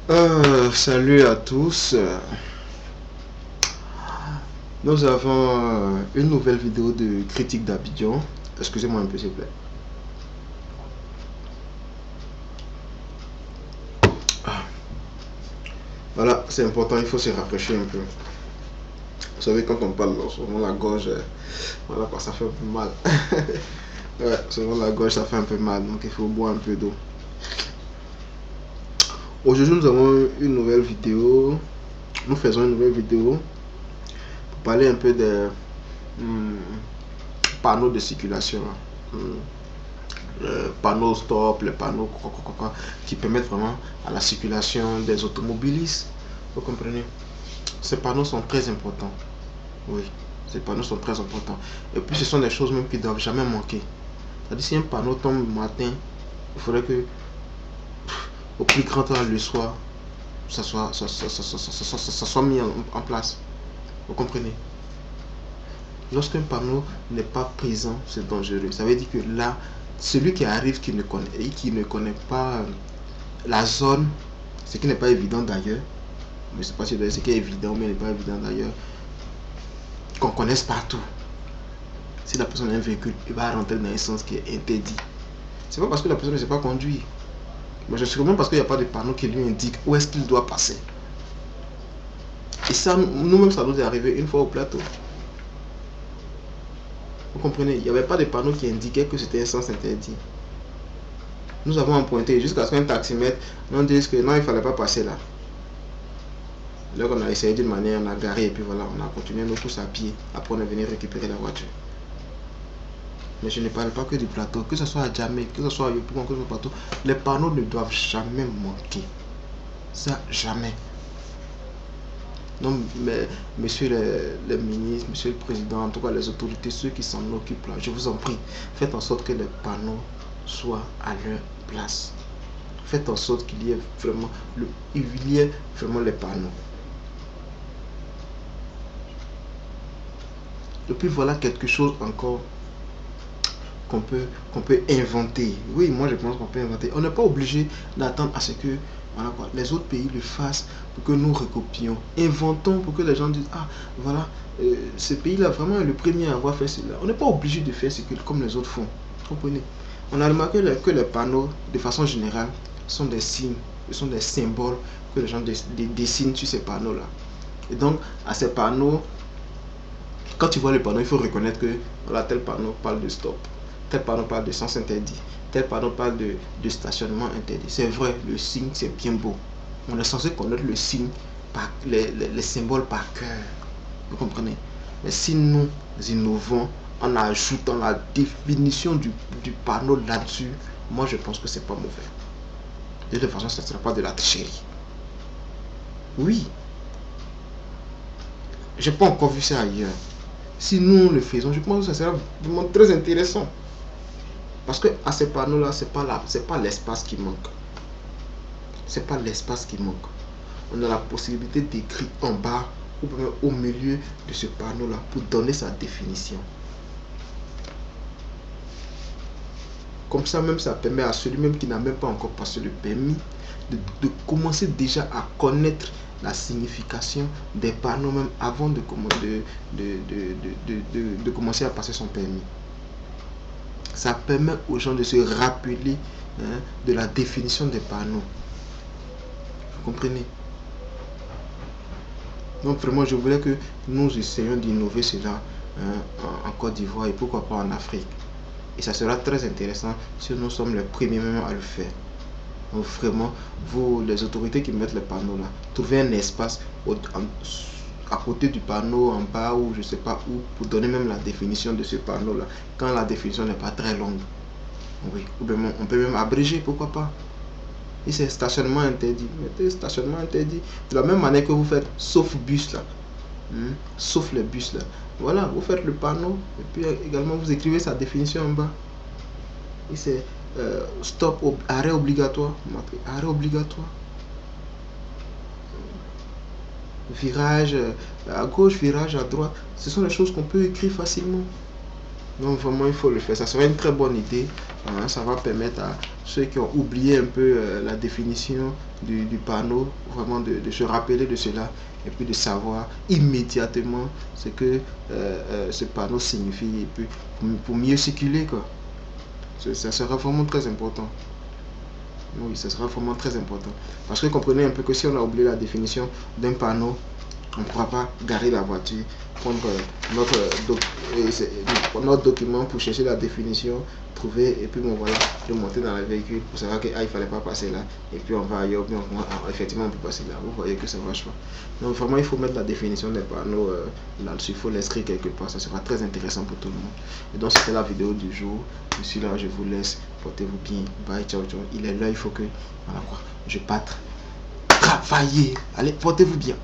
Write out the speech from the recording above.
Salut à tous. Nous avons une nouvelle vidéo de critique d'Abidjan. Excusez-moi un peu, s'il vous plaît. Voilà, c'est important, il faut se rafraîchir un peu. Vous savez, quand on parle, souvent la gorge, voilà quoi, ça fait un peu mal. Ouais, souvent la gorge, ça fait un peu mal, donc il faut boire un peu d'eau. Aujourd'hui, nous avons une nouvelle vidéo. Nous faisons une nouvelle vidéo pour parler un peu des panneaux de circulation. Panneaux stop, les panneaux qui permettent vraiment à la circulation des automobilistes. Vous comprenez? Ces panneaux sont très importants. Oui, ces panneaux sont très importants. Et puis ce sont des choses même qui ne doivent jamais manquer. C'est-à-dire si un panneau tombe le matin, il faudrait que au plus grand temps le soir, ça soit mis en place. Vous comprenez? Lorsqu'un panneau n'est pas présent, c'est dangereux. Ça veut dire que là, celui qui arrive, qui ne connaît pas la zone, ce qui n'est pas évident d'ailleurs, mais c'est pas si ce qui est évident, mais n'est pas évident d'ailleurs, qu'on connaisse partout. Si la personne a un véhicule, il va rentrer dans un sens qui est interdit. C'est pas parce que la personne ne sait pas conduire, mais je suis même parce qu'il n'y a pas de panneau qui lui indique où est-ce qu'il doit passer. Et ça, nous-mêmes, ça nous est arrivé une fois au plateau. Vous comprenez? Il n'y avait pas de panneau qui indiquait que c'était un sens interdit. Nous avons emprunté jusqu'à ce qu'un taximètre nous dise que non, il ne fallait pas passer là. Donc on a essayé d'une manière, on a garé et puis voilà, on a continué nos courses à pied. Après on est venu récupérer la voiture. Mais je ne parle pas que du plateau, que ce soit à Djamé, que ce soit à Yopougon, que ce soit au plateau, les panneaux ne doivent jamais manquer. Ça, jamais. Donc, mais, messieurs les ministres, monsieur le président, en tout cas les autorités, ceux qui s'en occupent là, je vous en prie, faites en sorte que les panneaux soient à leur place. Faites en sorte qu'il y ait vraiment les panneaux. Et puis voilà quelque chose encore qu'on peut inventer. Oui, moi je pense qu'on peut inventer. On n'est pas obligé d'attendre à ce que voilà quoi, les autres pays le fassent pour que nous recopions. Inventons pour que les gens disent ah voilà, ce pays-là vraiment est le premier à avoir fait cela. On n'est pas obligé de faire ce que comme les autres font. Vous comprenez? On a remarqué que les panneaux, de façon générale, sont des signes, ce sont des symboles que les gens dessinent sur ces panneaux-là. Et donc, à ces panneaux, quand tu vois le panneau, il faut reconnaître que voilà, tel panneau parle de stop, tel panneau parle de sens interdit, tel panneau parle de stationnement interdit. C'est vrai, le signe, c'est bien beau. On est censé connaître le signe, les symboles par cœur. Vous comprenez? Mais si nous innovons en ajoutant la définition du panneau là-dessus, moi je pense que c'est pas mauvais. De toute façon, ça ne sera pas de la tricherie. Oui, j'ai pas encore vu ça ailleurs. Si nous le faisons, je pense que ça sera vraiment très intéressant. Parce que à ces panneaux-là, c'est pas l'espace qui manque. C'est pas l'espace qui manque. On a la possibilité d'écrire en bas ou même au milieu de ce panneau-là pour donner sa définition. Comme ça même, ça permet à celui-même qui n'a même pas encore passé le permis de commencer déjà à connaître la signification des panneaux même avant de commencer à passer son permis. Ça permet aux gens de se rappeler de la définition des panneaux. Vous comprenez? Donc vraiment, je voulais que nous essayions d'innover cela en Côte d'Ivoire et pourquoi pas en Afrique. Et ça sera très intéressant si nous sommes les premiers même à le faire. Donc vraiment, vous, les autorités qui mettent les panneaux là, trouvez un espace à côté du panneau, en bas ou je sais pas où, pour donner même la définition de ce panneau là, quand la définition n'est pas très longue. Oui, ou bien on peut même abréger, pourquoi pas. Et c'est stationnement interdit, mettez stationnement interdit. De la même manière que vous faites sauf bus là, sauf les bus là. Voilà, vous faites le panneau et puis également vous écrivez sa définition en bas. Et c'est stop, arrêt obligatoire, arrêt obligatoire. Virage à gauche, virage à droite. Ce sont les choses qu'on peut écrire facilement. Donc vraiment il faut le faire, ça serait une très bonne idée. Ça va permettre à ceux qui ont oublié un peu la définition du panneau, vraiment de se rappeler de cela et puis de savoir immédiatement ce que ce panneau signifie et puis pour mieux circuler quoi. Ça sera vraiment très important. Oui, ça sera vraiment très important. Parce que comprenez un peu que si on a oublié la définition d'un panneau, on ne pourra pas garer la voiture, prendre notre document pour chercher la définition, trouver, et puis bon voilà, le monter dans le véhicule pour savoir qu'il ne fallait pas passer là, et puis on va ailleurs, puis effectivement on peut passer là. Vous voyez que ça ne marche pas. Donc vraiment il faut mettre la définition des panneaux là-dessus, il faut l'inscrire quelque part, ça sera très intéressant pour tout le monde. Et donc c'était la vidéo du jour. Je suis là, je vous laisse, portez-vous bien, bye, ciao, ciao. Il est là, il faut que, voilà quoi, je parte travailler. Allez, portez-vous bien.